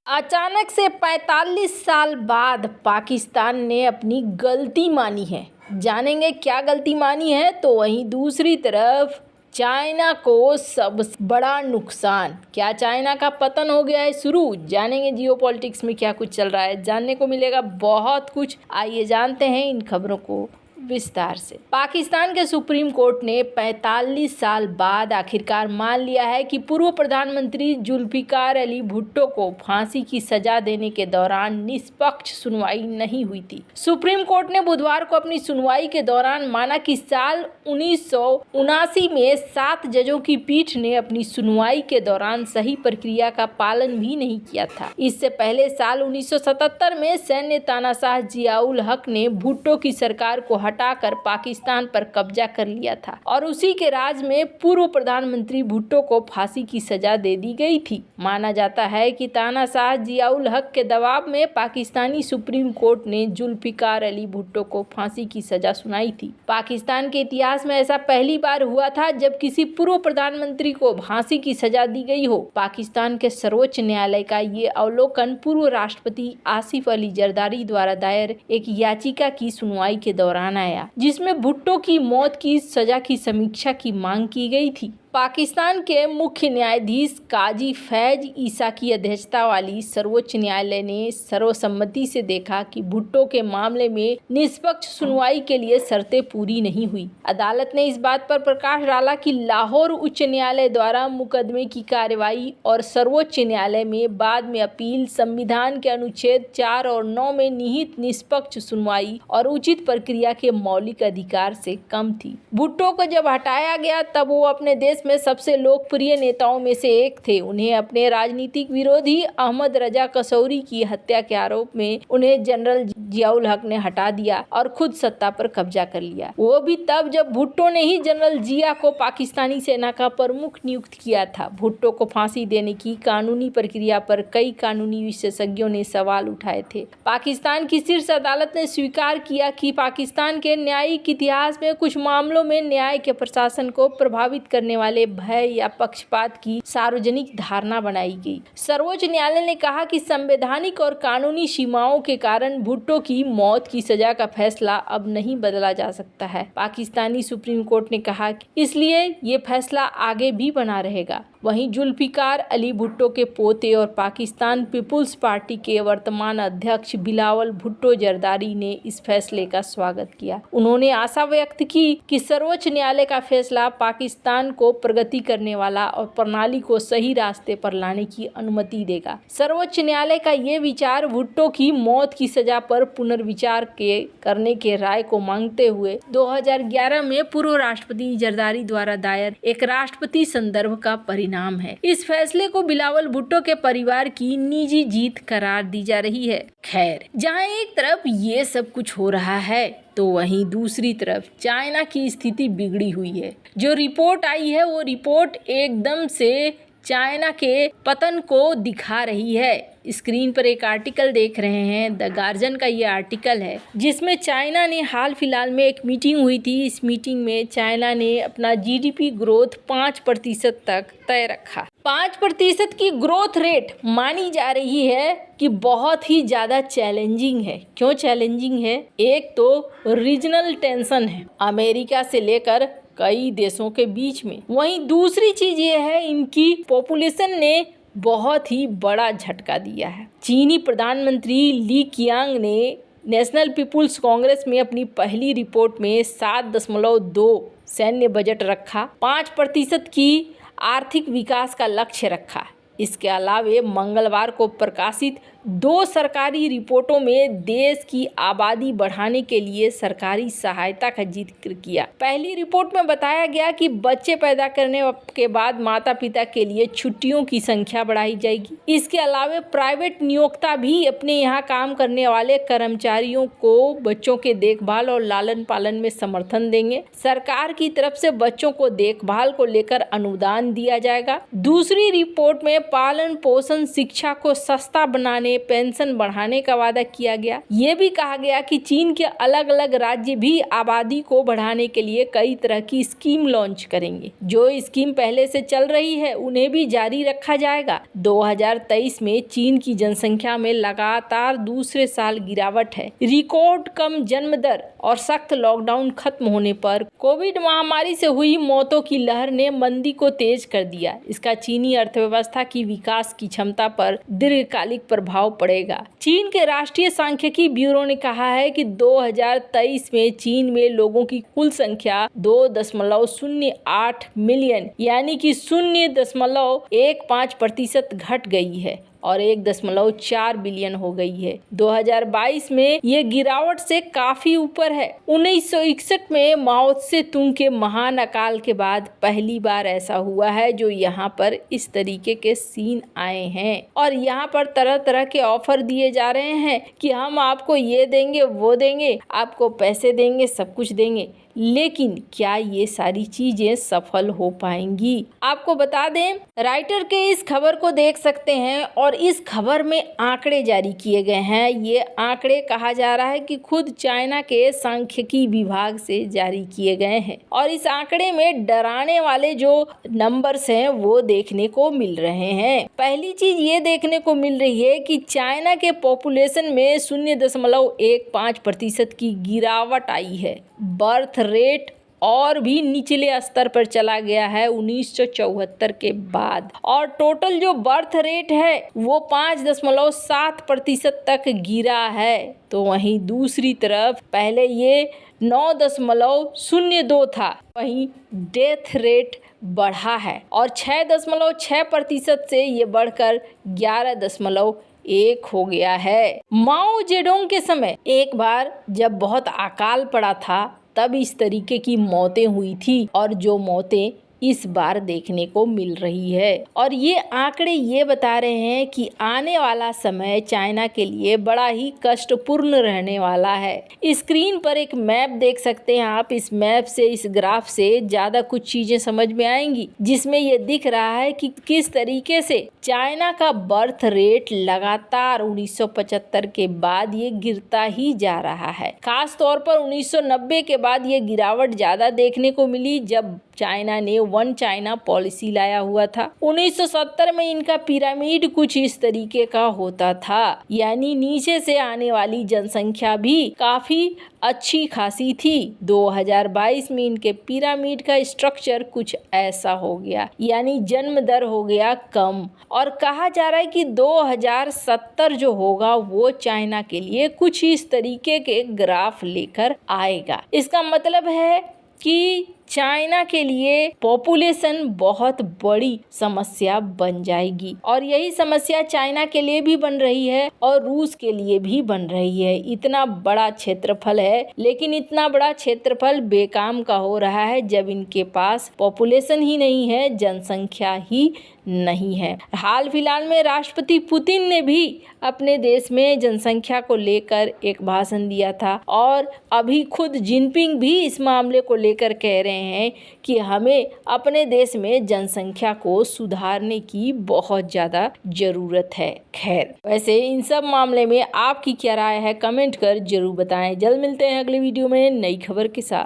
अचानक से 45 साल बाद पाकिस्तान ने अपनी गलती मानी है। जानेंगे क्या गलती मानी है। तो वहीं दूसरी तरफ चाइना को सबसे बड़ा नुकसान, क्या चाइना का पतन हो गया है शुरू। जानेंगे जियोपॉलिटिक्स में क्या कुछ चल रहा है, जानने को मिलेगा बहुत कुछ। आइए जानते हैं इन खबरों को विस्तार से। पाकिस्तान के सुप्रीम कोर्ट ने 45 साल बाद आखिरकार मान लिया है कि पूर्व प्रधानमंत्री जुल्फिकार अली भुट्टो को फांसी की सजा देने के दौरान निष्पक्ष सुनवाई नहीं हुई थी। सुप्रीम कोर्ट ने बुधवार को अपनी सुनवाई के दौरान माना कि साल 1979 में 7 जजों की पीठ ने अपनी सुनवाई के दौरान सही प्रक्रिया का पालन भी नहीं किया था। इससे पहले साल 1977 में सैन्य तानाशाह जियाउल हक ने भुट्टो की सरकार को हटाकर पाकिस्तान पर कब्जा कर लिया था और उसी के राज में पूर्व प्रधानमंत्री भुट्टो को फांसी की सजा दे दी गई थी। माना जाता है कि तानाशाह जियाउल हक के दबाव में पाकिस्तानी सुप्रीम कोर्ट ने जुल्फिकार अली भुट्टो को फांसी की सजा सुनाई थी। पाकिस्तान के इतिहास में ऐसा पहली बार हुआ था जब किसी पूर्व प्रधानमंत्री को फांसी की सजा दी गई हो। पाकिस्तान के सर्वोच्च न्यायालय का ये अवलोकन पूर्व राष्ट्रपति आसिफ अली जरदारी द्वारा दायर एक याचिका की सुनवाई के दौरान आया, जिसमें भुट्टो की मौत की सजा की समीक्षा की मांग की गई थी। पाकिस्तान के मुख्य न्यायाधीश काजी फैज ईसा की अध्यक्षता वाली सर्वोच्च न्यायालय ने सर्वसम्मति से देखा कि भुट्टो के मामले में निष्पक्ष सुनवाई के लिए शर्तें पूरी नहीं हुई। अदालत ने इस बात पर प्रकाश डाला कि लाहौर उच्च न्यायालय द्वारा मुकदमे की कार्रवाई और सर्वोच्च न्यायालय में बाद में अपील संविधान के अनुच्छेद 4 और 9 में निहित निष्पक्ष सुनवाई और उचित प्रक्रिया के मौलिक अधिकार से कम थी। भुट्टो को जब हटाया गया तब वो अपने देश में सबसे लोकप्रिय नेताओं में से एक थे। उन्हें अपने राजनीतिक विरोधी अहमद रजा कसौरी की हत्या के आरोप में उन्हें जनरल जियाउल हक ने हटा दिया और खुद सत्ता पर कब्जा कर लिया। वो भी तब जब भुट्टो ने ही जनरल जिया को पाकिस्तानी सेना का प्रमुख नियुक्त किया था। भुट्टो को फांसी देने की कानूनी प्रक्रिया पर कई कानूनी विशेषज्ञों ने सवाल उठाए थे। पाकिस्तान की शीर्ष अदालत ने स्वीकार किया कि पाकिस्तान के न्यायिक इतिहास में कुछ मामलों में न्याय के प्रशासन को प्रभावित करने वाले भय या पक्षपात की सार्वजनिक धारणा बनाई गई। सर्वोच्च न्यायालय ने कहा कि संवैधानिक और कानूनी सीमाओं के कारण भुट्टो की मौत की सजा का फैसला अब नहीं बदला जा सकता है। पाकिस्तानी सुप्रीम कोर्ट ने कहा कि इसलिए ये फैसला आगे भी बना रहेगा। वहीं जुल्फिकार अली भुट्टो के पोते और पाकिस्तान पीपुल्स पार्टी के वर्तमान अध्यक्ष बिलावल भुट्टो जरदारी ने इस फैसले का स्वागत किया। उन्होंने आशा व्यक्त की कि सर्वोच्च न्यायालय का फैसला पाकिस्तान को प्रगति करने वाला और प्रणाली को सही रास्ते पर लाने की अनुमति देगा। सर्वोच्च न्यायालय का ये विचार भुट्टो की मौत की सजा पर पुनर्विचार करने के राय को मांगते हुए 2011 में पूर्व राष्ट्रपति जरदारी द्वारा दायर एक राष्ट्रपति संदर्भ का परिणाम है। इस फैसले को बिलावल भुट्टो के परिवार की निजी जीत करार दी जा रही है। खैर, जहां एक तरफ ये सब कुछ हो रहा है तो वहीं दूसरी तरफ चाइना की स्थिति बिगड़ी हुई है। जो रिपोर्ट आई है वो रिपोर्ट एकदम से चाइना के पतन को दिखा रही है। स्क्रीन पर एक आर्टिकल देख रहे हैं, द गार्जियन का ये आर्टिकल है, जिसमें चाइना ने हाल फिलहाल में एक मीटिंग हुई थी। इस मीटिंग में चाइना ने अपना जीडीपी ग्रोथ 5% तक तय रखा। 5% की ग्रोथ रेट मानी जा रही है कि बहुत ही ज़्यादा चैलेंजिंग है। क्यों चैलेंजिंग है? एक तो रीजनल टेंशन है अमेरिका से लेकर कई देशों के बीच में। वहीं दूसरी चीज़ ये है, इनकी पॉपुलेशन ने बहुत ही बड़ा झटका दिया है। चीनी प्रधानमंत्री ली कीयांग ने नेशनल पीपुल्स कांग्रेस में अपनी पहली रिपोर्ट में 7.2 सैन्य बजट रखा, 5% की आर्थिक विकास का लक्ष्य रखा। इसके अलावा मंगलवार को प्रकाशित 2 सरकारी रिपोर्टों में देश की आबादी बढ़ाने के लिए सरकारी सहायता का जिक्र किया। पहली रिपोर्ट में बताया गया कि बच्चे पैदा करने के बाद माता पिता के लिए छुट्टियों की संख्या बढ़ाई जाएगी। इसके अलावा प्राइवेट नियोक्ता भी अपने यहाँ काम करने वाले कर्मचारियों को बच्चों के देखभाल और लालन पालन में समर्थन देंगे। सरकार की तरफ से बच्चों को देखभाल को लेकर अनुदान दिया जाएगा। दूसरी रिपोर्ट में पालन पोषण शिक्षा को सस्ता बनाने, में पेंशन बढ़ाने का वादा किया गया। ये भी कहा गया कि चीन के अलग अलग राज्य भी आबादी को बढ़ाने के लिए कई तरह की स्कीम लॉन्च करेंगे। जो स्कीम पहले से चल रही है उन्हें भी जारी रखा जाएगा। 2023 में चीन की जनसंख्या में लगातार दूसरे साल गिरावट है। रिकॉर्ड कम जन्म दर और सख्त लॉकडाउन खत्म होने पर कोविड महामारी से हुई मौतों की लहर ने मंदी को तेज कर दिया। इसका चीनी अर्थव्यवस्था की विकास की क्षमता पर दीर्घकालिक प्रभाव पड़ेगा। चीन के राष्ट्रीय सांख्यिकी ब्यूरो ने कहा है कि 2023 में चीन में लोगों की कुल संख्या 2.08 मिलियन यानी कि 0.15% घट गई है और 1.4 बिलियन हो गई है। 2022 में ये गिरावट से काफी ऊपर है। 1961 में माओ त्से तुंग के महान अकाल के बाद पहली बार ऐसा हुआ है जो यहाँ पर इस तरीके के सीन आए हैं और यहाँ पर तरह तरह के ऑफर दिए जा रहे हैं कि हम आपको ये देंगे, वो देंगे, आपको पैसे देंगे, सब कुछ देंगे। लेकिन क्या ये सारी चीजें सफल हो पाएंगी? आपको बता दें, राइटर के इस खबर को देख सकते हैं और इस खबर में आंकड़े जारी किए गए हैं। ये आंकड़े कहा जा रहा है कि खुद चाइना के सांख्यिकी विभाग से जारी किए गए हैं और इस आंकड़े में डराने वाले जो नंबर्स हैं वो देखने को मिल रहे हैं। पहली चीज ये देखने को मिल रही है कि चाइना के पॉपुलेशन में 0.15% की गिरावट आई है। बर्थ रेट और भी निचले स्तर पर चला गया है 1974 के बाद और टोटल जो बर्थ रेट है वो 5.7% तक गिरा है। तो वहीं दूसरी तरफ पहले ये 9.02 था, वहीं डेथ रेट बढ़ा है और 6.6% से ये बढ़कर 11.1 हो गया है। माओ जेडोंग के समय एक बार जब बहुत अकाल पड़ा था तब इस तरीके की मौतें हुई थी और जो मौतें इस बार देखने को मिल रही है और ये आंकड़े ये बता रहे हैं कि आने वाला समय चाइना के लिए बड़ा ही कष्टपूर्ण रहने वाला है। स्क्रीन पर एक मैप देख सकते हैं आप। इस मैप से, इस ग्राफ से ज़्यादा कुछ चीज़ें समझ में आएंगी जिसमें ये दिख रहा है कि किस तरीके से चाइना का बर्थ रेट लगातार 1975 के बाद ये गिरता ही जा रहा है। खास तौर पर 1990 के बाद ये गिरावट ज़्यादा देखने को मिली जब चाइना ने वन चाइना पॉलिसी लाया हुआ था। 1970 में इनका पिरामिड कुछ इस तरीके का होता था, यानी नीचे से आने वाली जनसंख्या भी काफी अच्छी खासी थी। 2022 में इनके पिरामिड का स्ट्रक्चर कुछ ऐसा हो गया, यानी जन्म दर हो गया कम और कहा जा रहा है कि 2070 जो होगा वो चाइना के लिए कुछ इस तरीके के ग्राफ लेकर आएगा। इसका मतलब है कि चाइना के लिए पॉपुलेशन बहुत बड़ी समस्या बन जाएगी और यही समस्या चाइना के लिए भी बन रही है और रूस के लिए भी बन रही है। इतना बड़ा क्षेत्रफल है लेकिन इतना बड़ा क्षेत्रफल बेकाम का हो रहा है जब इनके पास पॉपुलेशन ही नहीं है, जनसंख्या ही नहीं है। हाल फिलहाल में राष्ट्रपति पुतिन ने भी अपने देश में जनसंख्या को लेकर एक भाषण दिया था और अभी खुद जिनपिंग भी इस मामले को लेकर कह रहे हैं कि हमें अपने देश में जनसंख्या को सुधारने की बहुत ज़्यादा ज़रूरत है। खैर, वैसे इन सब मामले में आपकी क्या राय है, कमेंट कर जरूर बताएं। जल्द मिलते हैं अगले वीडियो में नई खबर के साथ।